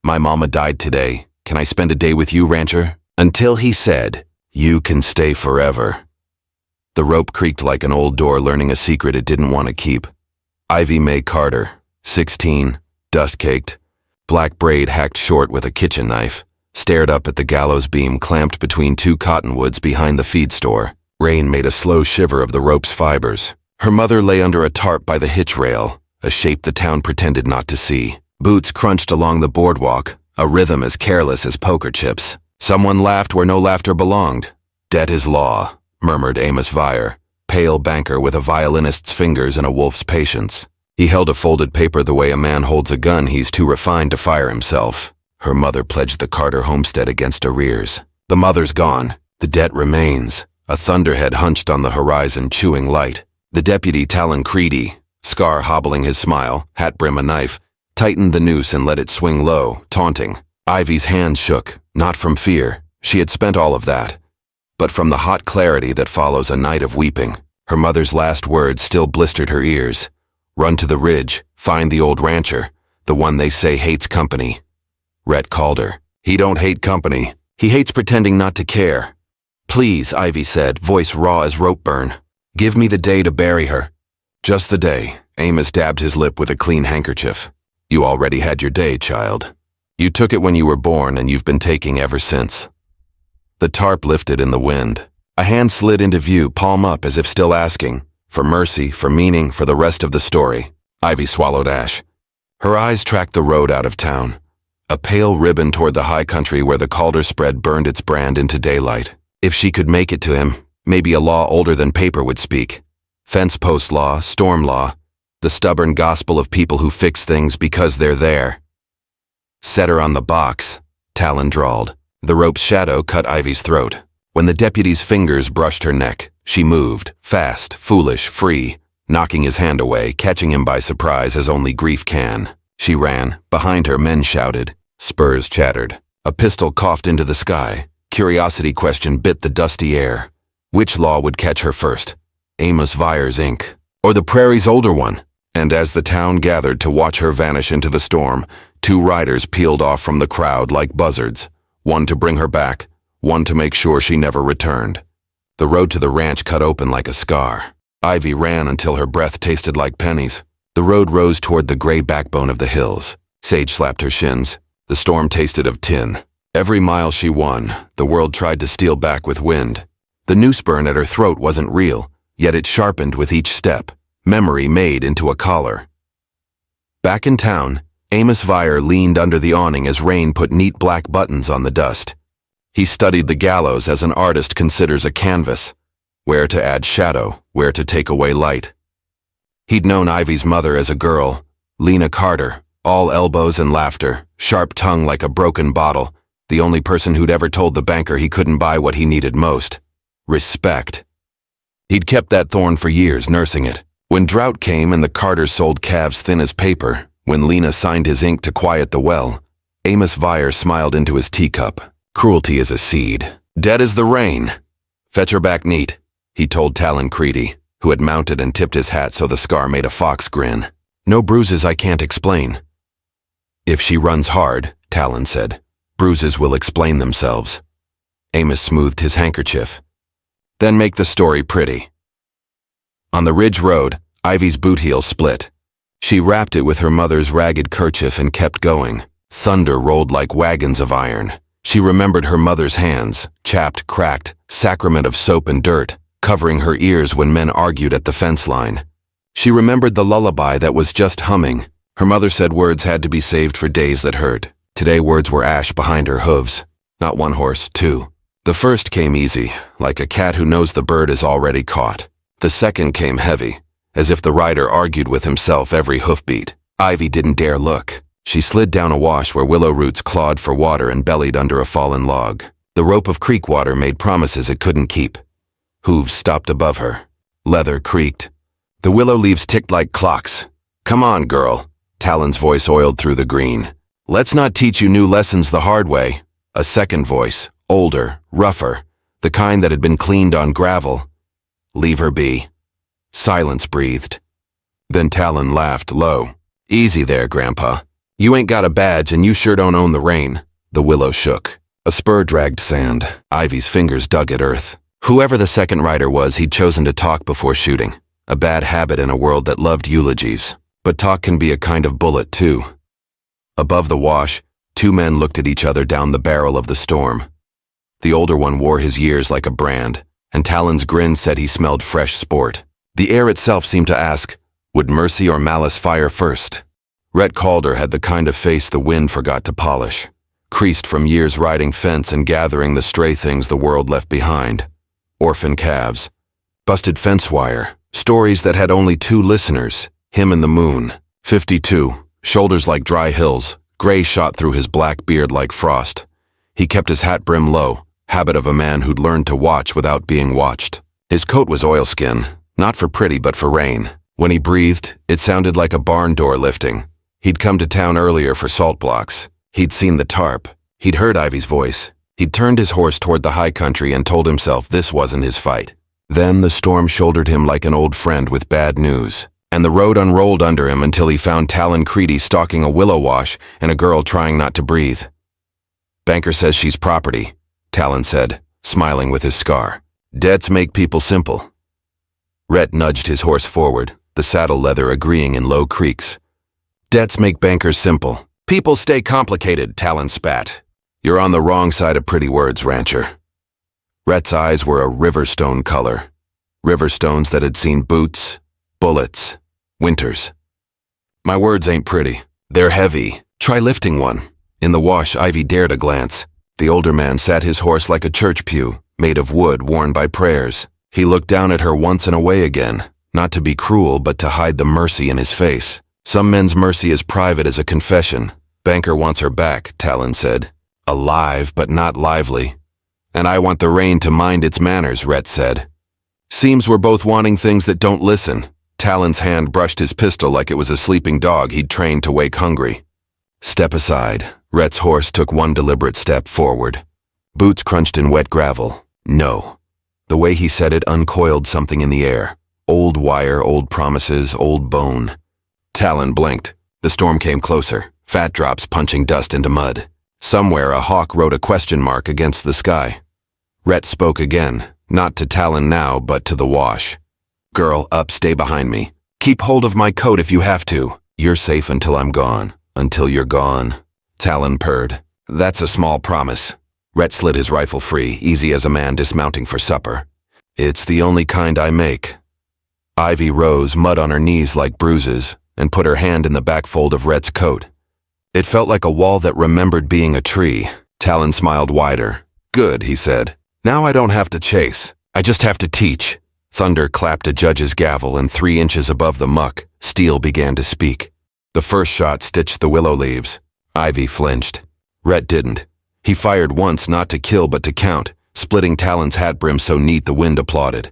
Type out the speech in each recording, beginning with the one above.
"My mama died today. Can I spend a day with you, rancher?" Until he said, "You can stay forever." The rope creaked like an old door learning a secret it didn't want to keep. Ivy Mae Carter, 16, dust-caked, black braid hacked short with a kitchen knife, stared up at the gallows beam clamped between two cottonwoods behind the feed store. Rain made a slow shiver of the rope's fibers. Her mother lay under a tarp by the hitch rail, a shape the town pretended not to see. Boots crunched along the boardwalk, a rhythm as careless as poker chips. Someone laughed where no laughter belonged. "Debt is law," murmured Amos Vire, pale banker with a violinist's fingers and a wolf's patience. He held a folded paper the way a man holds a gun he's too refined to fire himself. Her mother pledged the Carter homestead against arrears. The mother's gone. The debt remains. A thunderhead hunched on the horizon, chewing light. The deputy, Talon Creedy, scar hobbling his smile, hat brim a knife, tightened the noose and let it swing low, taunting. Ivy's hands shook, not from fear. She had spent all of that. But from the hot clarity that follows a night of weeping. Her mother's last words still blistered her ears. "Run to the ridge, find the old rancher, the one they say hates company." Rhett Calder. "He don't hate company. He hates pretending not to care." "Please," Ivy said, voice raw as rope burn. "Give me the day to bury her." "Just the day." Amos dabbed his lip with a clean handkerchief. "You already had your day, child. You took it when you were born and you've been taking ever since." The tarp lifted in the wind. A hand slid into view, palm up as if still asking, for mercy, for meaning, for the rest of the story. Ivy swallowed ash. Her eyes tracked the road out of town. A pale ribbon toward the high country where the Calder spread burned its brand into daylight. If she could make it to him, maybe a law older than paper would speak. Fence post law, storm law, the stubborn gospel of people who fix things because they're there. "Set her on the box," Talon drawled. The rope's shadow cut Ivy's throat. When the deputy's fingers brushed her neck, she moved, fast, foolish, free, knocking his hand away, catching him by surprise as only grief can. She ran. Behind her, men shouted. Spurs chattered. A pistol coughed into the sky. Curiosity question bit the dusty air. Which law would catch her first? Amos Vire's ink, or the prairie's older one? And as the town gathered to watch her vanish into the storm, two riders peeled off from the crowd like buzzards, one to bring her back, one to make sure she never returned. The road to the ranch cut open like a scar. Ivy ran until her breath tasted like pennies. The road rose toward the gray backbone of the hills. Sage slapped her shins. The storm tasted of tin. Every mile she won, the world tried to steal back with wind. The noose burn at her throat wasn't real, yet it sharpened with each step, memory made into a collar. Back in town, Amos Vire leaned under the awning as rain put neat black buttons on the dust. He studied the gallows as an artist considers a canvas, where to add shadow, where to take away light. He'd known Ivy's mother as a girl, Lena Carter, all elbows and laughter, sharp tongue like a broken bottle, the only person who'd ever told the banker he couldn't buy what he needed most. Respect. He'd kept that thorn for years, nursing it. When drought came and the Carters sold calves thin as paper, when Lena signed his ink to quiet the well, Amos Vire smiled into his teacup. Cruelty is a seed. Dead as the rain. Fetch her back neat, he told Talon Creedy, who had mounted and tipped his hat so the scar made a fox grin. No bruises I can't explain. If she runs hard, Talon said, bruises will explain themselves. Amos smoothed his handkerchief. Then make the story pretty. On the ridge road, Ivy's boot heel split. She wrapped it with her mother's ragged kerchief and kept going. Thunder rolled like wagons of iron. She remembered her mother's hands, chapped, cracked, sacrament of soap and dirt, covering her ears when men argued at the fence line. She remembered the lullaby that was just humming. Her mother said words had to be saved for days that hurt. Today words were ash behind her hooves. Not one horse, two. The first came easy, like a cat who knows the bird is already caught. The second came heavy, as if the rider argued with himself every hoofbeat. Ivy didn't dare look. She slid down a wash where willow roots clawed for water and bellied under a fallen log. The rope of creek water made promises it couldn't keep. Hooves stopped above her. Leather creaked. The willow leaves ticked like clocks. Come on, girl. Talon's voice oiled through the green. Let's not teach you new lessons the hard way. A second voice, older, rougher, the kind that had been cleaned on gravel. Leave her be. Silence breathed. Then Talon laughed low. Easy there, Grandpa. You ain't got a badge and you sure don't own the rein. The willow shook. A spur dragged sand. Ivy's fingers dug at earth. Whoever the second rider was, he'd chosen to talk before shooting. A bad habit in a world that loved eulogies. But talk can be a kind of bullet, too. Above the wash, two men looked at each other down the barrel of the storm. The older one wore his years like a brand, and Talon's grin said he smelled fresh sport. The air itself seemed to ask, would mercy or malice fire first? Rhett Calder had the kind of face the wind forgot to polish, creased from years riding fence and gathering the stray things the world left behind. Orphan calves, busted fence wire, stories that had only two listeners, him and the moon. 52, shoulders like dry hills, gray shot through his black beard like frost. He kept his hat brim low, habit of a man who'd learned to watch without being watched. His coat was oilskin, not for pretty but for rain. When he breathed, it sounded like a barn door lifting. He'd come to town earlier for salt blocks. He'd seen the tarp. He'd heard Ivy's voice. He'd turned his horse toward the high country and told himself this wasn't his fight. Then the storm shouldered him like an old friend with bad news, and the road unrolled under him until he found Talon Creedy stalking a willow wash and a girl trying not to breathe. Banker says she's property, Talon said, smiling with his scar. Debts make people simple. Rhett nudged his horse forward, the saddle leather agreeing in low creaks. Debts make bankers simple. People stay complicated, Talon spat. You're on the wrong side of pretty words, rancher. Rhett's eyes were a riverstone color. Riverstones that had seen boots, bullets, winters. My words ain't pretty. They're heavy. Try lifting one. In the wash, Ivy dared a glance. The older man sat his horse like a church pew, made of wood worn by prayers. He looked down at her once and away again, not to be cruel but to hide the mercy in his face. Some men's mercy is private as a confession. Banker wants her back, Talon said. Alive but not lively. And I want the rein to mind its manners, Rhett said. Seems we're both wanting things that don't listen. Talon's hand brushed his pistol like it was a sleeping dog he'd trained to wake hungry. Step aside. Rhett's horse took one deliberate step forward. Boots crunched in wet gravel. No. The way he said it uncoiled something in the air. Old wire, old promises, old bone. Talon blinked. The storm came closer, fat drops punching dust into mud. Somewhere a hawk wrote a question mark against the sky. Rhett spoke again, not to Talon now, but to the wash. Girl, up, stay behind me. Keep hold of my coat if you have to. You're safe until I'm gone. Until you're gone. Talon purred. That's a small promise. Rhett slid his rifle free, easy as a man dismounting for supper. It's the only kind I make. Ivy rose, mud on her knees like bruises, and put her hand in the back fold of Rhett's coat. It felt like a wall that remembered being a tree. Talon smiled wider. Good, he said. Now I don't have to chase. I just have to teach. Thunder clapped a judge's gavel, and 3 inches above the muck, steel began to speak. The first shot stitched the willow leaves. Ivy flinched. Rhett didn't. He fired once, not to kill but to count, splitting Talon's hat brim so neat the wind applauded.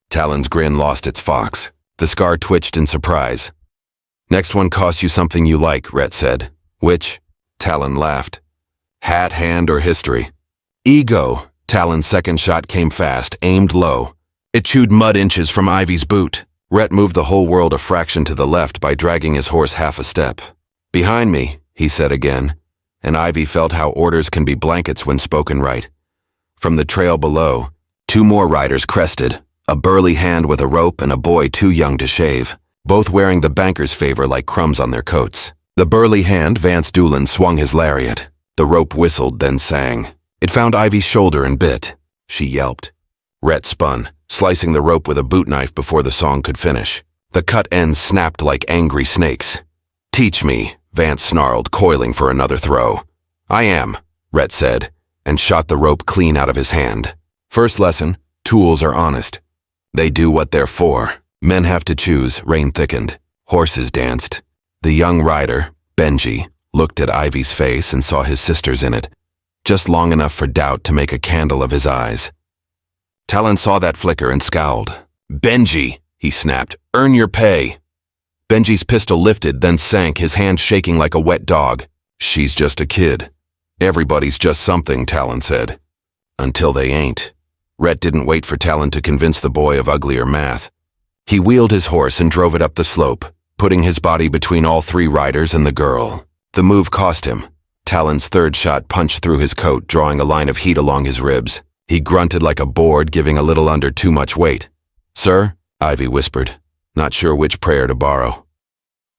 Talon's grin lost its fox. The scar twitched in surprise. Next one costs you something you like, Rhett said. Which? Talon laughed. Hat, hand, or history? Ego. Talon's second shot came fast, aimed low. It chewed mud inches from Ivy's boot. Rhett moved the whole world a fraction to the left by dragging his horse half a step. Behind me, he said again, and Ivy felt how orders can be blankets when spoken right. From the trail below, 2 more riders crested, a burly hand with a rope and a boy too young to shave, both wearing the banker's favor like crumbs on their coats. The burly hand, Vance Doolin, swung his lariat. The rope whistled, then sang. It found Ivy's shoulder and bit. She yelped. Rhett spun, slicing the rope with a boot knife before the song could finish. The cut ends snapped like angry snakes. Teach me, Vance snarled, coiling for another throw. I am, Rhett said, and shot the rope clean out of his hand. First lesson, tools are honest. They do what they're for. Men have to choose, rain thickened. Horses danced. The young rider, Benji, looked at Ivy's face and saw his sisters in it, just long enough for doubt to make a candle of his eyes. Talon saw that flicker and scowled. Benji, he snapped, earn your pay. Benji's pistol lifted, then sank, his hand shaking like a wet dog. She's just a kid. Everybody's just something, Talon said. Until they ain't. Rhett didn't wait for Talon to convince the boy of uglier math. He wheeled his horse and drove it up the slope, putting his body between all 3 riders and the girl. The move cost him. Talon's third shot punched through his coat, drawing a line of heat along his ribs. He grunted like a board, giving a little under too much weight. "Sir?" Ivy whispered, not sure which prayer to borrow.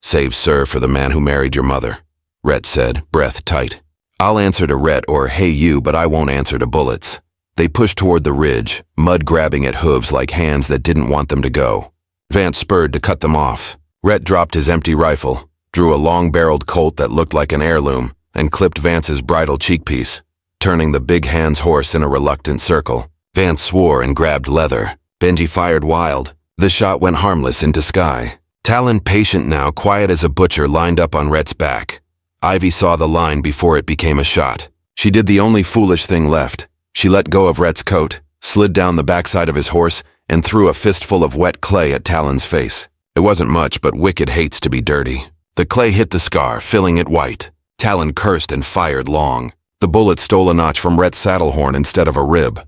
"Save sir for the man who married your mother," Rhett said, breath tight. "I'll answer to Rhett or hey you, but I won't answer to bullets." They pushed toward the ridge, mud grabbing at hooves like hands that didn't want them to go. Vance spurred to cut them off. Rhett dropped his empty rifle, drew a long-barreled Colt that looked like an heirloom, and clipped Vance's bridle cheekpiece, turning the big hand's horse in a reluctant circle. Vance swore and grabbed leather. Benji fired wild. The shot went harmless into sky. Talon, patient now, quiet as a butcher, lined up on Rhett's back. Ivy saw the line before it became a shot. She did the only foolish thing left. She let go of Rhett's coat, slid down the backside of his horse, and threw a fistful of wet clay at Talon's face. It wasn't much, but Wicked hates to be dirty. The clay hit the scar, filling it white. Talon cursed and fired long. The bullet stole a notch from Rhett's saddle horn instead of a rib.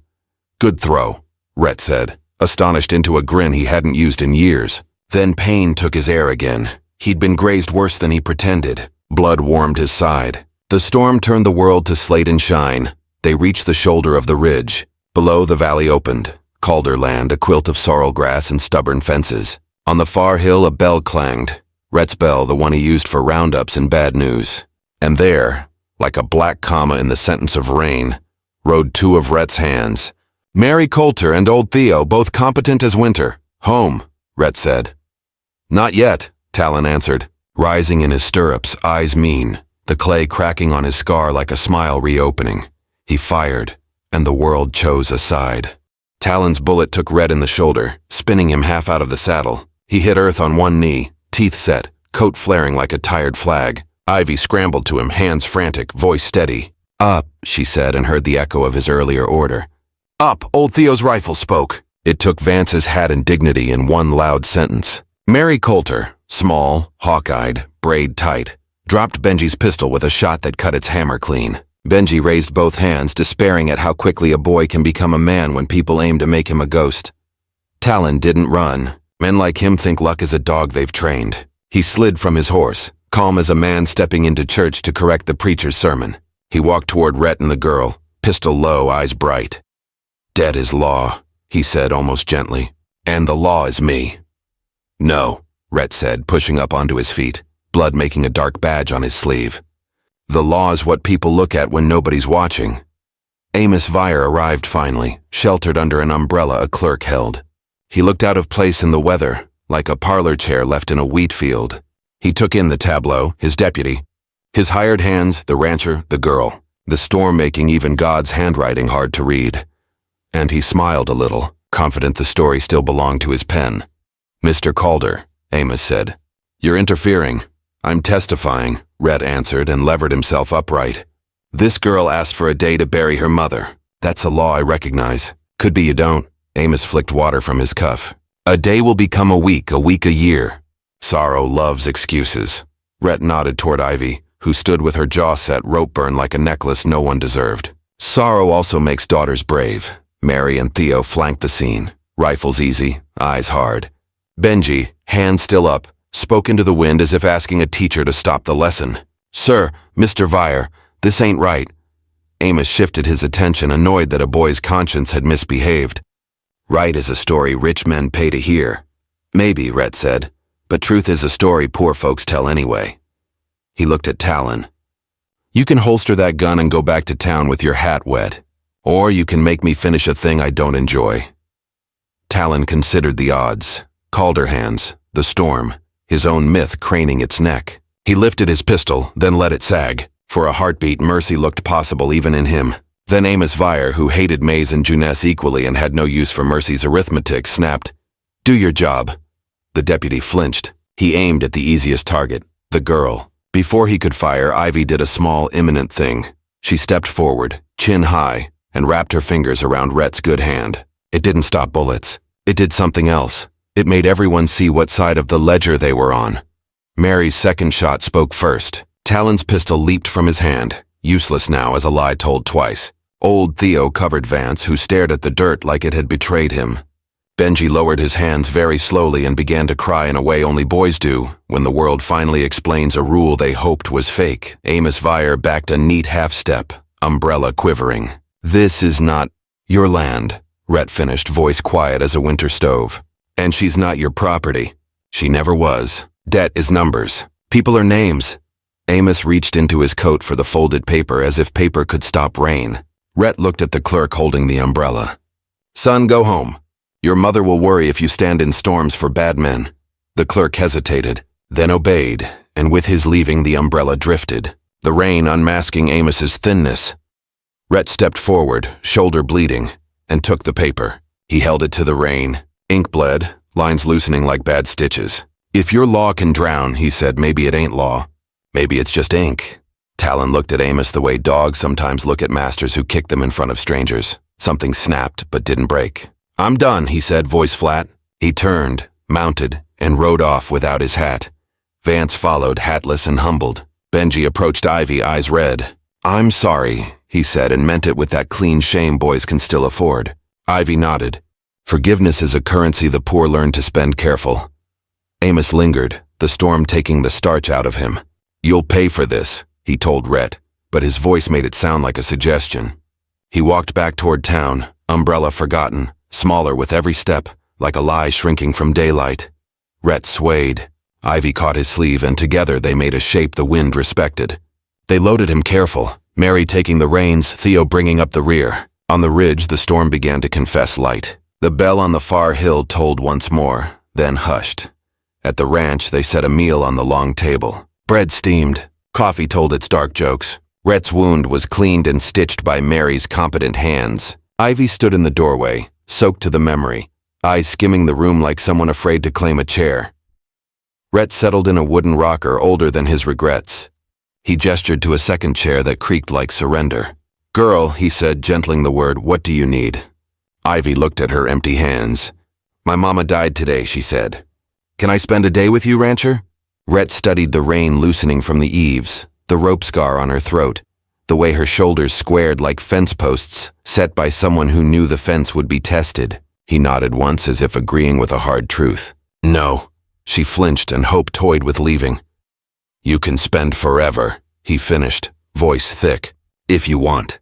"Good throw," Rhett said, astonished into a grin he hadn't used in years. Then pain took his air again. He'd been grazed worse than he pretended. Blood warmed his side. The storm turned the world to slate and shine. They reached the shoulder of the ridge. Below, the valley opened. Calder land, a quilt of sorrel grass and stubborn fences. On the far hill, a bell clanged. Rhett's bell, the one he used for roundups and bad news. And there, like a black comma in the sentence of rain, rode two of Rhett's hands. Mary Coulter and old Theo, both competent as winter. "Home," Rhett said. "Not yet," Talon answered, rising in his stirrups, eyes mean, the clay cracking on his scar like a smile reopening. He fired, and the world chose a side. Talon's bullet took Rhett in the shoulder, spinning him half out of the saddle. He hit earth on one knee, teeth set, coat flaring like a tired flag. Ivy scrambled to him, hands frantic, voice steady. "Up," she said, and heard the echo of his earlier order. "Up," old Theo's rifle spoke. It took Vance's hat and dignity in one loud sentence. Mary Coulter, small, hawk-eyed, braid tight, dropped Benji's pistol with a shot that cut its hammer clean. Benji raised both hands, despairing at how quickly a boy can become a man when people aim to make him a ghost. Talon didn't run. Men like him think luck is a dog they've trained. He slid from his horse, calm as a man stepping into church to correct the preacher's sermon. He walked toward Rhett and the girl, pistol low, eyes bright. "Dead is law," he said almost gently, "and the law is me." "No," Rhett said, pushing up onto his feet, blood making a dark badge on his sleeve. "The law is what people look at when nobody's watching." Amos Vire arrived finally, sheltered under an umbrella a clerk held. He looked out of place in the weather, like a parlor chair left in a wheat field. He took in the tableau, his deputy, his hired hands, the rancher, the girl, the storm making even God's handwriting hard to read. And he smiled a little, confident the story still belonged to his pen. "Mr. Calder," Amos said. "You're interfering." "I'm testifying," Rhett answered and levered himself upright. "This girl asked for a day to bury her mother. That's a law I recognize. Could be you don't." Amos flicked water from his cuff. "A day will become a week a year. Sorrow loves excuses." Rhett nodded toward Ivy, who stood with her jaw set, rope burn like a necklace no one deserved. "Sorrow also makes daughters brave." Mary and Theo flanked the scene, rifles easy, eyes hard. Benji, hands still up, spoke into the wind as if asking a teacher to stop the lesson. "Sir, Mr. Vire, this ain't right." Amos shifted his attention, annoyed that a boy's conscience had misbehaved. "Right is a story rich men pay to hear." "Maybe," Rhett said, "but truth is a story poor folks tell anyway." He looked at Talon. "You can holster that gun and go back to town with your hat wet. Or you can make me finish a thing I don't enjoy." Talon considered the odds. Calder hands, the storm, his own myth craning its neck. He lifted his pistol, then let it sag. For a heartbeat, mercy looked possible even in him. Then Amos Vire, who hated Mays and Juness equally and had no use for Mercy's arithmetic, snapped, "Do your job." The deputy flinched. He aimed at the easiest target, the girl. Before he could fire, Ivy did a small, imminent thing. She stepped forward, chin high, and wrapped her fingers around Rhett's good hand. It didn't stop bullets. It did something else. It made everyone see what side of the ledger they were on. Mary's second shot spoke first. Talon's pistol leaped from his hand, useless now as a lie told twice. Old Theo covered Vance, who stared at the dirt like it had betrayed him. Benji lowered his hands very slowly and began to cry in a way only boys do when the world finally explains a rule they hoped was fake. Amos Vire backed a neat half-step, umbrella quivering. "This is not your land," Rhett finished, voice quiet as a winter stove. "And she's not your property. She never was. Debt is numbers. People are names." Amos reached into his coat for the folded paper as if paper could stop rain. Rhett looked at the clerk holding the umbrella. "Son, go home. Your mother will worry if you stand in storms for bad men." The clerk hesitated, then obeyed, and with his leaving the umbrella drifted, the rain unmasking Amos's thinness. Rhett stepped forward, shoulder bleeding, and took the paper. He held it to the rain. Ink bled, lines loosening like bad stitches. "If your law can drown," he said, "maybe it ain't law. Maybe it's just ink." Talon looked at Amos the way dogs sometimes look at masters who kick them in front of strangers. Something snapped, but didn't break. "I'm done," he said, voice flat. He turned, mounted, and rode off without his hat. Vance followed, hatless and humbled. Benji approached Ivy, eyes red. "I'm sorry," he said, and meant it with that clean shame boys can still afford. Ivy nodded. Forgiveness is a currency the poor learn to spend careful. Amos lingered, the storm taking the starch out of him. "You'll pay for this," he told Rhett, but his voice made it sound like a suggestion. He walked back toward town, umbrella forgotten, smaller with every step, like a lie shrinking from daylight. Rhett swayed. Ivy caught his sleeve, and together they made a shape the wind respected. They loaded him careful, Mary taking the reins, Theo bringing up the rear. On the ridge, the storm began to confess light. The bell on the far hill tolled once more, then hushed. At the ranch, they set a meal on the long table. Bread steamed. Coffee told its dark jokes. Rhett's wound was cleaned and stitched by Mary's competent hands. Ivy stood in the doorway, soaked to the memory, eyes skimming the room like someone afraid to claim a chair. Rhett settled in a wooden rocker older than his regrets. He gestured to a second chair that creaked like surrender. "Girl," he said, gentling the word, "what do you need?" Ivy looked at her empty hands. "My mama died today," she said. "Can I spend a day with you, rancher?" Rhett studied the rain loosening from the eaves, the rope scar on her throat, the way her shoulders squared like fence posts set by someone who knew the fence would be tested. He nodded once as if agreeing with a hard truth. "No." She flinched and hope toyed with leaving. "You can spend forever," he finished, voice thick, "if you want.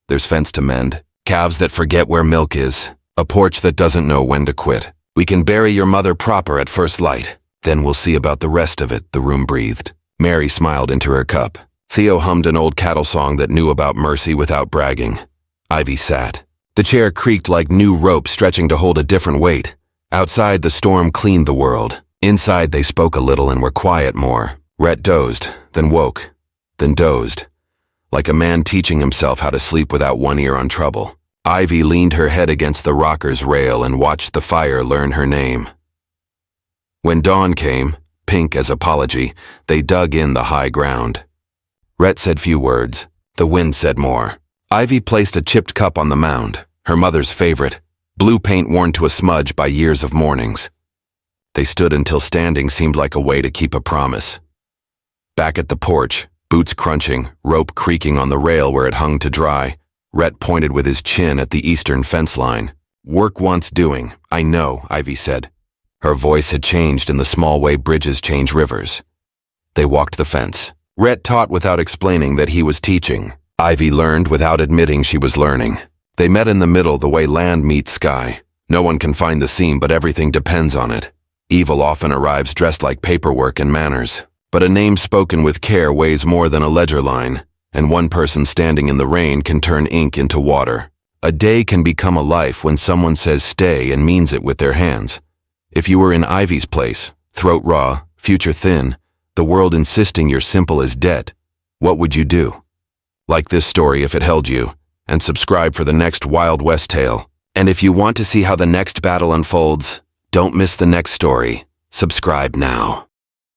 There's fence to mend, calves that forget where milk is, a porch that doesn't know when to quit. We can bury your mother proper at first light. Then we'll see about the rest of it," the room breathed. Mary smiled into her cup. Theo hummed an old cattle song that knew about mercy without bragging. Ivy sat. The chair creaked like new rope stretching to hold a different weight. Outside, the storm cleaned the world. Inside, they spoke a little and were quiet more. Rhett dozed, then woke, then dozed, like a man teaching himself how to sleep without one ear on trouble. Ivy leaned her head against the rocker's rail and watched the fire learn her name. When dawn came, pink as apology, they dug in the high ground. Rhett said few words. The wind said more. Ivy placed a chipped cup on the mound, her mother's favorite, blue paint worn to a smudge by years of mornings. They stood until standing seemed like a way to keep a promise. Back at the porch, boots crunching, rope creaking on the rail where it hung to dry, Rhett pointed with his chin at the eastern fence line. "Work wants doing, I know," Ivy said. Her voice had changed in the small way bridges change rivers. They walked the fence. Rhett taught without explaining that he was teaching. Ivy learned without admitting she was learning. They met in the middle the way land meets sky. No one can find the seam, but everything depends on it. Evil often arrives dressed like paperwork and manners. But a name spoken with care weighs more than a ledger line, and one person standing in the rain can turn ink into water. A day can become a life when someone says stay and means it with their hands. If you were in Ivy's place, throat raw, future thin, the world insisting you're simple as debt, what would you do? Like this story if it held you, and subscribe for the next Wild West tale. And if you want to see how the next battle unfolds, don't miss the next story. Subscribe now.